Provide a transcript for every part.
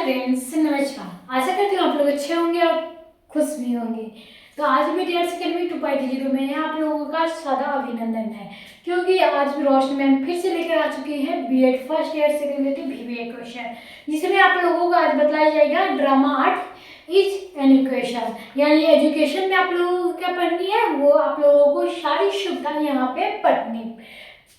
Friends, नमस्कार। आशा करती हूँ आप लोग अच्छे होंगे और खुश भी होंगे। तो आज भी डेयर सेकेंडरी 2.0 में आप लोगों का सादा अभिनंदन है, क्योंकि आज भी रोशनी मैम फिर से लेकर आ चुकी है बीएड फर्स्ट ईयर से रिलेटेड VBA क्वेश्चन, जिसमें आप लोगों को आज बताया जाएगा drama art is an equation, यानी एजुकेशन में आप लोगों को क्या पढ़नी है, वो आप लोगों को सारी सुविधाएं यहाँ पे पढ़नी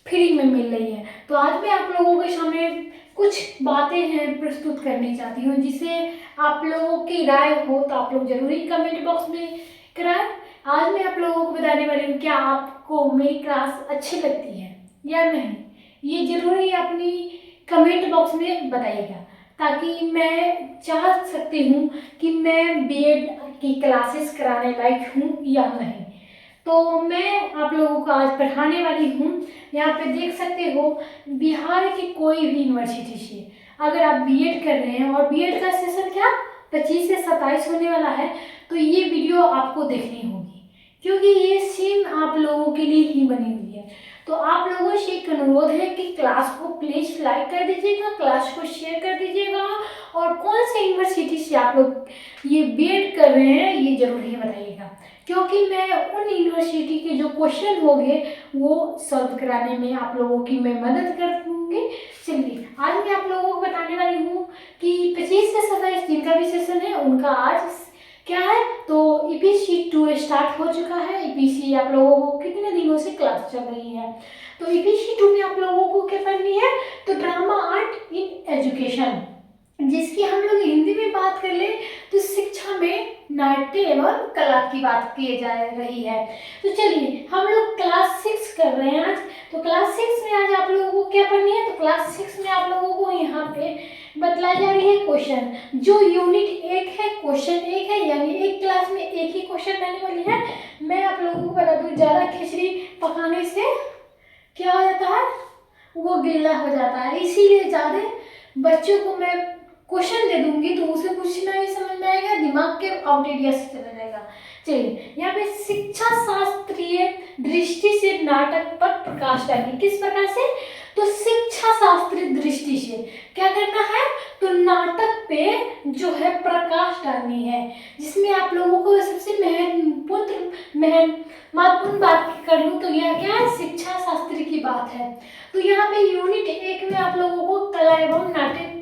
फ्री में मिल रही है। तो आज मैं आप लोगों के सामने कुछ बातें हैं प्रस्तुत करनी चाहती हूँ, जिसे आप लोगों की राय हो तो आप लोग जरूरी कमेंट बॉक्स में कराएं। आज मैं आप लोगों को बताने वाली हूँ क्या आपको मेरी क्लास अच्छी लगती है या नहीं, ये जरूरी अपनी कमेंट बॉक्स में बताइएगा, ताकि मैं चाह सकती हूँ कि मैं बीएड की क्लासेस कराने लायक हूँ या नहीं। तो मैं आप लोगों को आज पढ़ाने वाली हूँ। यहाँ पे देख सकते हो बिहार की कोई भी यूनिवर्सिटी से अगर आप बीएड कर रहे हैं और बीएड का सेशन क्या 25 से 27 होने वाला है, तो ये वीडियो आपको देखनी होगी, क्योंकि ये सेम आप लोगों के लिए ही बनी हुई है। तो आप लोगों से एक अनुरोध है कि क्लास को प्लीज लाइक कर दीजिएगा, क्लास को शेयर कर दीजिएगा, और कौन से यूनिवर्सिटी से आप लोग ये बीएड कर रहे हैं ये जरूर ही बताइएगा, क्योंकि मैं उन यूनिवर्सिटी के जो क्वेश्चन होंगे वो सॉल्व कराने में आप लोगों की मैं मदद कर दूँगी। चलिए आज मैं आप लोगों को बताने वाली हूँ कि 25 से 27 जिनका भी सेशन है उनका आज क्या है। तो EPC 2 स्टार्ट हो चुका है। EPC आप लोगों को कितने दिनों से क्लास चल रही है, तो EPC 2 में आप लोगों को क्या पढ़नी है, तो ड्रामा आर्ट इन एजुकेशन, जिसकी हम लोग हिंदी में बात कर ले तो शिक्षा में नाट्य एवं कला की बात की जा रही है। तो चलिए हम लोग क्लास 6 कर रहे हैं आज। तो क्लास 6 में आज आप लोगों को क्या पढ़नी है, तो क्लास 6 में आप लोगों को यहाँ पे बतलाई जा रही है क्वेश्चन, जो यूनिट 1 है, क्वेश्चन 1 है, यानी एक क्लास में एक ही क्वेश्चन रहने वाली है। मैं आप लोगों को बता दूँ, ज़्यादा खिचड़ी पकाने से क्या हो जाता है, वो गीला हो जाता है, इसीलिए ज़्यादा बच्चों को मैं क्वेश्चन दे दूंगी तो उसे कुछ नहीं समझ में आएगा, दिमाग के आउट एरिया से चला जाएगा। चलिए यहाँ पे शिक्षा शास्त्रीय दृष्टि से नाटक पर प्रकाश डालिए। किस प्रकार से, तो शिक्षा शास्त्रीय दृष्टि से क्या करना है, तो नाटक पे जो है प्रकाश डालनी है, जिसमें आप लोगों को सबसे महत्वपूर्ण बात कर लूँ तो यह क्या है, शिक्षा शास्त्र की बात है। तो यहाँ पे यूनिट 1 में आप लोगों को कला एवं नाट्य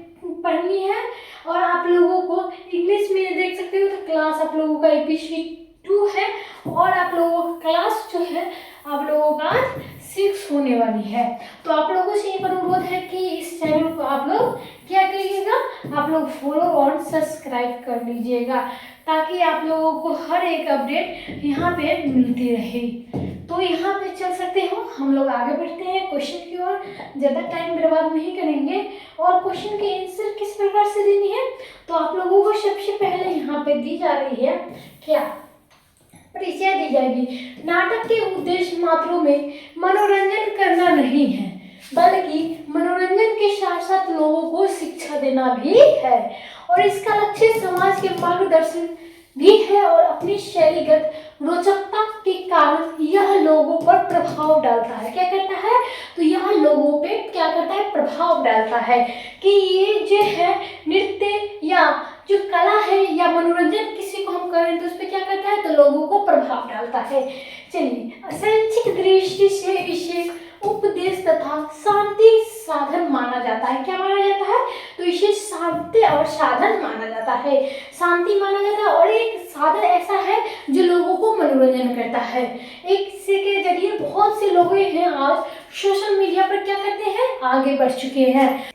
पढ़नी है, और आप लोगों को इंग्लिश में देख सकते हो तो क्लास आप लोगों का EPC 2 है, और आप लोगों का क्लास जो है आप लोगों का 6 होने वाली है। तो आप लोगों से एक अनुरोध है कि इस चैनल को आप लोग क्या करिएगा, आप लोग फॉलो और सब्सक्राइब कर लीजिएगा, ताकि आप लोगों को हर एक अपडेट यहाँ पे मिलती रहे। तो यहाँ पे चल सकते हो, हम लोग आगे बढ़ते हैं क्वेश्चन की ओर, ज़्यादा टाइम बर्बाद नहीं करेंगे। और क्वेश्चन की आंसर किस प्रकार से देनी है, तो आप लोगों को सबसे पहले यहाँ पे दी जा रही है क्या, परिचय दी जाएगी। नाटक के उद्देश्य मात्रों में मनोरंजन करना नहीं है, बल्कि मनोरंजन के साथ साथ लोगों को शिक्षा देना भी है, और इसका लक्ष्य समाज के मार्गदर्शन भी है, और अपनी शैलीगत रोचकता के कारण यह लोगों पर प्रभाव डालता है। क्या करता है, तो यह लोगों पे क्या करता है, प्रभाव डालता है, कि ये जो है नृत्य या जो कला है या मनोरंजन किसी को हम करें तो उस पर क्या करता है, तो लोगों को प्रभाव डालता है। चलिए शैक्षिक दृष्टि से इसे उपदेश तथा शांति साधन माना जाता है। क्या माना जाता है, तो इसे शांति और साधन माना जाता है, शांति माना जाता है, और एक साधन ऐसा है जो लोगों को मनोरंजन करता है। एक से के जरिए बहुत से लोग हैं आज सोशल मीडिया पर क्या करते हैं, आगे बढ़ चुके हैं।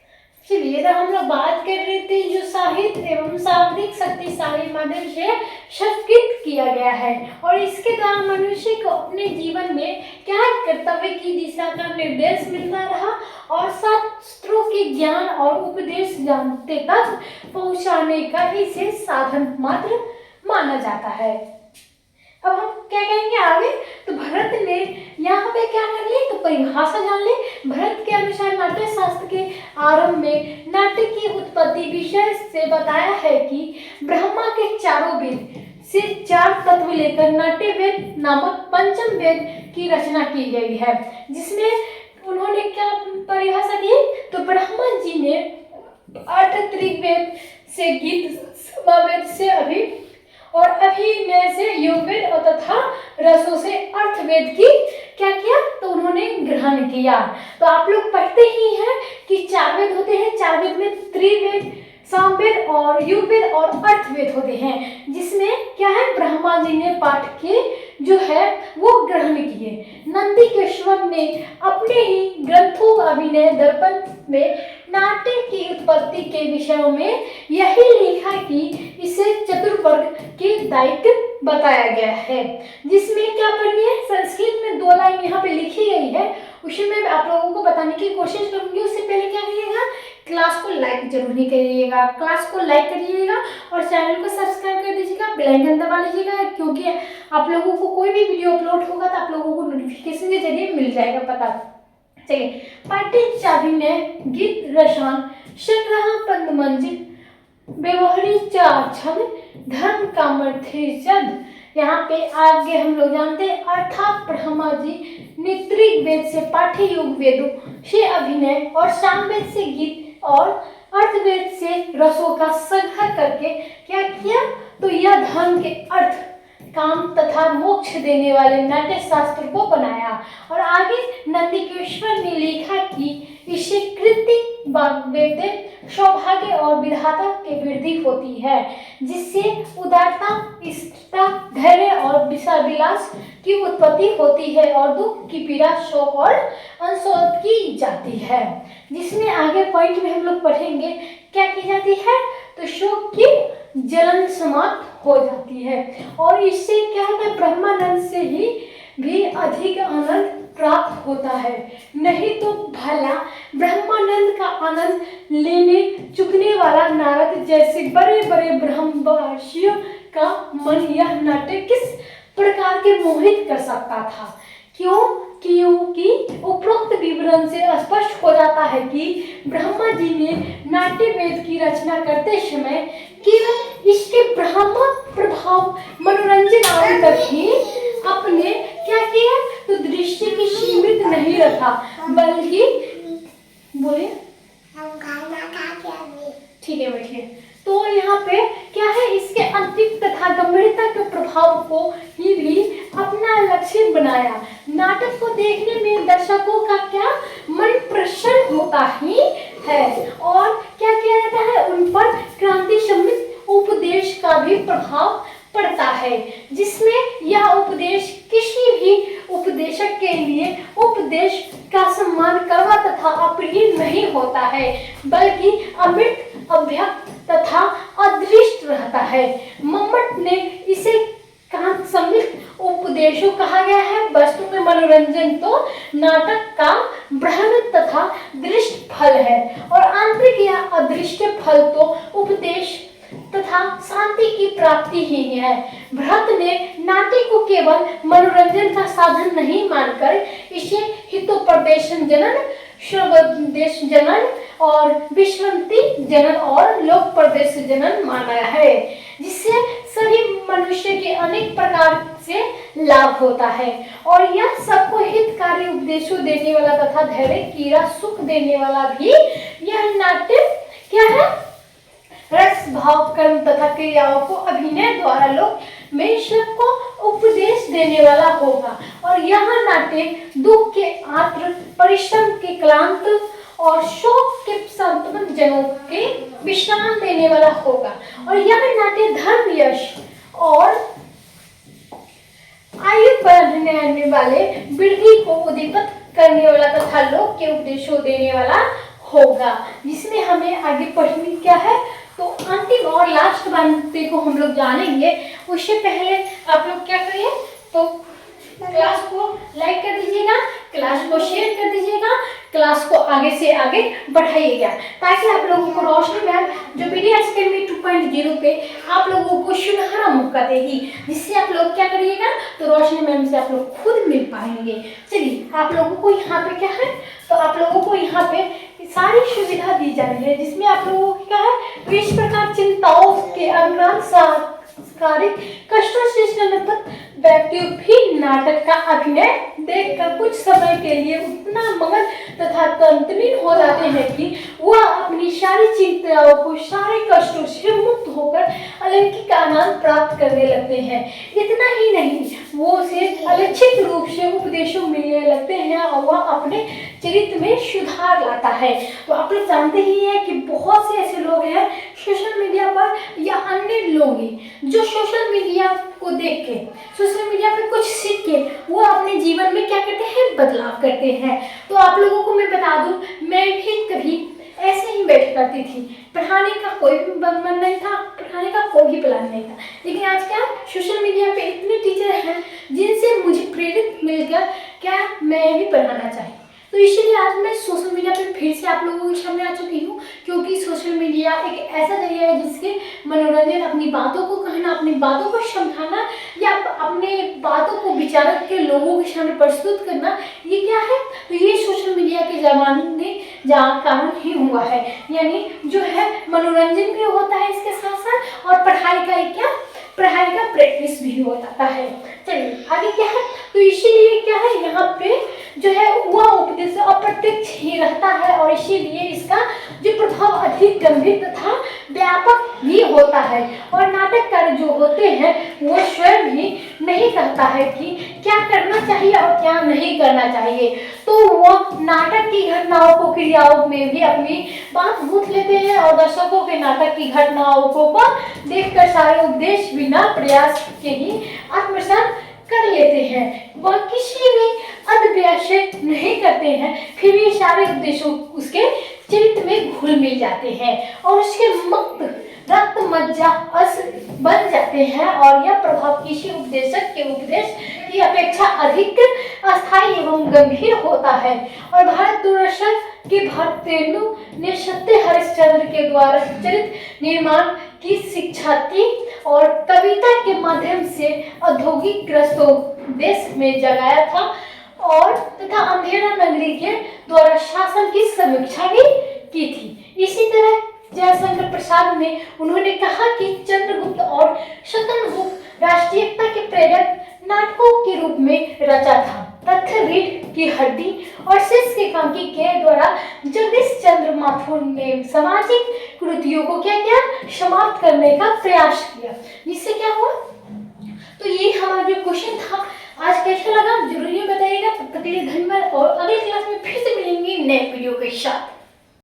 चलिए तो हम लोग बात कर रहे थे जो साहित्य एवं शाब्दिक शक्तिशाली माध्यम से संस्कृत किया गया है, और इसके द्वारा मनुष्य को अपने जीवन में क्या कर्तव्य की दिशा का निर्देश मिलता रहा, और शास्त्रों के ज्ञान और उपदेश जानते तक पहुंचाने का इसे साधन मात्र माना जाता है। अब हम क्या कहेंगे आगे, तो भरत ने यहाँ पे क्या कर ले, तो परिभाषा जान ले। भरत के अनुसार नाट्य शास्त्र के आरंभ में नाट्य की उत्पत्ति विषय से बताया है कि ब्रह्मा के चारों वेद से 4 तत्व लेकर नाट्य वेद नामक पंचम वेद की रचना की गई है, जिसमें उन्होंने क्या परिभाषा दी, तो ब्रह्मा जी ने 8 ऋग्वेद से गीत, समवेत से अभी और अभिनय से युगवेद और तथा रसों से अर्थवेद की क्या किया, तो उन्होंने ग्रहण किया। तो आप लोग पढ़ते ही हैं कि 4 वेद होते हैं, 4 वेद में त्रिवेद, सामवेद और युगवेद और अर्थवेद होते हैं, जिसमें क्या है, ब्रह्मा जी ने पाठ के जो है वो ग्रहण किए। नंदीकेश्वर ने अपने ही ग्रंथों अभिनय दर्पण में नाट्य की उत्पत्ति के विषयों में यही लिखा कि इसे चतुर्वर्ग के दायित्व बताया गया है, जिसमें क्या पढ़िए, संस्कृत में 2 लाइन यहाँ पे लिखी गई है, उसे मैं आप लोगों को बताने की कोशिश करूंगी। उससे पहले क्या करिएगा, क्लास को लाइक जरूर ही करिएगा, क्लास को लाइक करिएगा और चैनल को सब्सक्राइब कर दीजिएगा, बेल आइकन दबा लीजिएगा, क्योंकि आप लोगों को कोई भी वीडियो अपलोड होगा तो आप लोगों को नोटिफिकेशन के जरिए मिल जाएगा पता। चलिए, पाठ्य चाबी में गीत रसान, संग्रह पंदमंजित, व्यवहारी 4 छंद, धर्म कामर्थे चंद। यहाँ पे आगे हम लोग जानते हैं, अर्थात ब्रह्मा जी ने ऋग्वेद से पाठ्य युग वेदों से अभिनय और सामवेद से गीत और अर्थवेद से रसों का संग्रह करके क्या किया, तो यह धर्म के अर्थ, काम तथा मोक्ष देने वाले नाट्य शास्त्र को बनाया। और आगे नंदीकेश्वर ने लिखा कि इससे कृति, वाग्वेद्य, सौभाग्य और विधाता की वृद्धि होती है, जिससे उदारता, इष्टता, धैर्य और विलास की उत्पत्ति होती है और दुख की पीड़ा, शोक और अंशोध की जाती है। जिसमें आगे पॉइंट में हम लोग पढ़ेंगे क्या की जाती है, तो शोक की जलन समाप्त हो जाती है और इससे क्या होता है, ब्रह्मानंद से ही भी अधिक आनंद प्राप्त होता है। नहीं तो भला ब्रह्मानंद का आनंद लेने चुकने वाला नारद जैसे बड़े बड़े ब्रह्मवासियों का मन यह नाट्य किस प्रकार के मोहित कर सकता था। क्योंकि उपरोक्त विवरण से स्पष्ट हो जाता है कि ब्रह्मा जी ने नाट्य वेद की रचना करते समय केवल इसके ब्रह्म प्रभाव मनोरंजन आदि तक ही अपने क्या किया, तो दृष्टि की सीमित नहीं रखा, बल्कि बोले ठीक है बैठिए। तो यहाँ पे क्या है, इसके अंतिम तथा गंभीरता के प्रभाव को ही भी अपना लक्ष्य बनाया। नाटक को देखने में दर्शकों का क्या मन प्रसन्न होता ही है और क्या किया जाता है, उन पर क्रांति सम्मित उपदेश का भी प्रभाव पड़ता है, जिसमें यह उपदेश किसी भी उपदेशक के लिए उपदेश का सम्मान करवा तथा अप्रिय नहीं होता है, बल्कि अमृत, अभ्यक्त तथा अदृष्ट रहता है। मम्मट ने इसे कांत सम्मित उपदेशों कहा गया है। वस्तु में मनोरंजन तो नाटक का ब्रह्म तथा दृष्ट फल है और आंतरिक या अदृष्ट फल तो उपदेश तथा शांति की प्राप्ति ही है। भरत ने नाट्य को केवल मनोरंजन का साधन नहीं मानकर इसे हितोपदेशन जनन, श्रवोपदेश जनन और विश्रांति जनन और लोक प्रदेश जनन माना है, जिससे सभी मनुष्य के अनेक प्रकार से लाभ होता है और यह सबको हितकारी उपदेशों देने वाला तथा धैर्य कीड़ा सुख देने वाला भी यह नाट्य क्या है, रस भाव कर्म तथा क्रियाओं को अभिनय द्वारा लोक में सबको उपदेश देने वाला होगा और यह नाट्य दुख के आत्र, परिश्रम के क्लांत और शोक के संतमन जनों के विश्राम देने वाला होगा और यह नाट्य धर्म, यश और आयु बढ़ाने वाले वृद्धि को उद्दीपित करने वाला तथा लोक के उपदेशों देने वाला होगा। जिसमें हमें आगे पढ़नी क्या है, तो अंतिम और लास्ट बातें को हम लोग जानेंगे। उससे पहले आप लोग क्या करिए, तो क्लास को लाइक कर दीजिएगा, क्लास को शेयर कर दीजिएगा, क्लास को आगे से आगे बढ़ाइएगा, ताकि आप लोगों को रोशनी मैम जो पीडीएस अकेडमी 2.0 पे आप लोगों को सुनहरा मौका देगी, जिससे आप लोग क्या करिएगा, तो रोशनी मैम से आप लोग खुद मिल पाएंगे। चलिए, आप लोगों को यहाँ पे क्या है, तो आप लोगों को यहाँ पे सारी सुविधा दी जा रही है, जिसमें आप लोगों को क्या है, तो इस प्रकार चिंताओं के अज्ञान कष्टों से व्यक्ति भी नाटक का अभिनय देखकर कुछ समय के लिए उतना मगन तथा तंत्रीण हो जाते हैं कि वह अपनी सारी चिंताओं को, सारे कष्टों से मुक्त होकर अलौकिक आनंद प्राप्त करने लगते हैं। इतना ही नहीं, वो उसे अलक्षित रूप से उपदेशों मिलने लगते हैं और वह अपने चरित्र में सुधार लाता है। तो आप लोग जानते ही हैं कि बहुत से ऐसे लोग हैं सोशल मीडिया पर या अन्य लोग जो सोशल मीडिया को देख के, सोशल मीडिया पे कुछ सीख के वो अपने जीवन में क्या करते हैं, बदलाव करते हैं। तो आप लोगों को मैं बता दूं, मैं भी कभी ऐसे ही बैठ करती थी, पढ़ाने का कोई भी मन नहीं था, पढ़ाने का कोई भी प्लान नहीं था, लेकिन आज क्या सोशल मीडिया पे इतने टीचर हैं जिनसे मुझे प्रेरित मिलकर क्या मैं भी पढ़ाना चाहिए। तो इसीलिए आज मैं सोशल मीडिया पे फिर से आप लोगों के सामने आ चुकी हूँ, क्योंकि सोशल मीडिया एक ऐसा जरिया है जिसके मनोरंजन, अपनी बातों को कहना, अपनी बातों को समझाना या अपने बातों को विचार के लोगों के सामने प्रस्तुत करना, ये क्या है, तो ये सोशल मीडिया के जमाने कारण ही हुआ है। यानी जो है मनोरंजन भी होता है इसके साथ साथ, और पढ़ाई का प्रैक्टिस भी हो जाता है। चलिए आगे क्या है, तो इसीलिए क्या है, यहाँ पे जो है वह उपदेश अप्रत्यक्ष ही रहता है और इसीलिए इसका जो प्रभाव अधिक गंभीर तथा व्यापक भी होता है। और नाटककार जो होते हैं वो स्वयं भी नहीं कहता है कि क्या करना चाहिए और क्या नहीं करना चाहिए, तो वो नाटक की घटनाओं को, क्रियाओं में भी अपनी बात गूंथ लेते हैं और दर्शकों के नाटक की घटनाओं को देखकर सारे उपदेश बिना प्रयास के ही आत्मसात कर लेते हैं। वह किसी भी अभ्यास नहीं करते हैं, फिर भी सारे उपदेशों उसके चरित्र में घुल मिल जाते हैं और उसके मुक्त रक्त मज्जा अस बन जाते हैं। और यह प्रभाव किसी उपदेशक के उपदेश की अपेक्षा अधिक अस्थायी एवं गंभीर होता है। और भारत दूरदर्शन के भरतेंदु ने सत्य हरिश्चंद्र के द्वारा चरित्र निर्माण की शिक्षा थी और कविता के माध्यम से औद्योगिक ग्रस्तों देश में जगाया था, और तथा अंधेरा नगरी के द्वारा शासन की समीक्षा भी की थी। इसी तरह जयशंकर प्रसाद ने उन्होंने कहा कि चंद्रगुप्त और शतनगुप्त राष्ट्रीयता के प्रेरक नाटकों के रूप में रचा था। तथ्य रीढ़ की हड्डी और शेष के कांकी के द्वारा जगदीश चंद्र माथुर ने सामाजिक कुरीतियों को क्या किया, समाप्त करने का प्रयास किया, जिससे क्या हुआ। तो ये हमारा जो क्वेश्चन था आज कैसा लगा जरूर बताइएगा। तब तक के लिए धन्यवाद और अगले क्लास में फिर से मिलेंगे नए वीडियो के साथ।